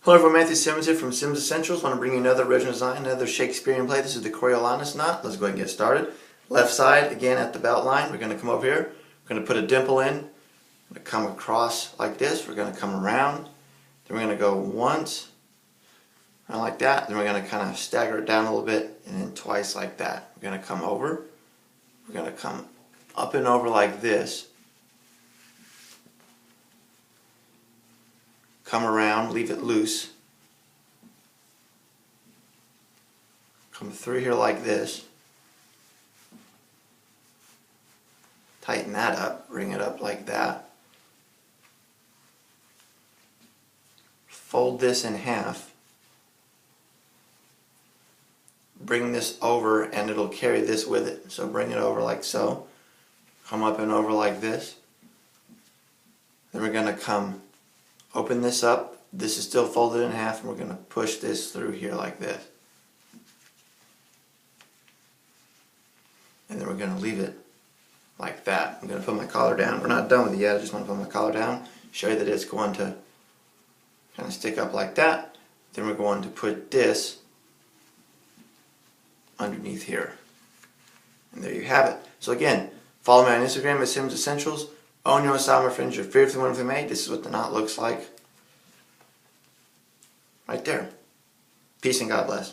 Hello everyone, Matthew Simmons here from SimmonsEssentials. I want to bring you another original design, another Shakespearean play. This is the Coriolanus knot. Let's go ahead and get started. Left side, again at the belt line, we're going to come over here. We're going to put a dimple in. We're going to come across like this. We're going to come around. Then we're going to go once, around like that. Then we're going to kind of stagger it down a little bit, and then twice like that. We're going to come over. We're going to come up and over like this. Come around, leave it loose. Come through here like this. Tighten that up, bring it up like that. Fold this in half. Bring this over and it'll carry this with it. So bring it over like so. Come up and over like this. Then we're going to come open this up. This is still folded in half, and we're going to push this through here like this. And then we're going to leave it like that. I'm going to put my collar down. We're not done with it yet. I just want to put my collar down, show you that it's going to kind of stick up like that. Then we're going to put this underneath here. And there you have it. So again, follow me on Instagram at SimmonsEssentials. Own your own style, my friends. You're fearfully wonderfully made. This is what the knot looks like. Right there. Peace and God bless.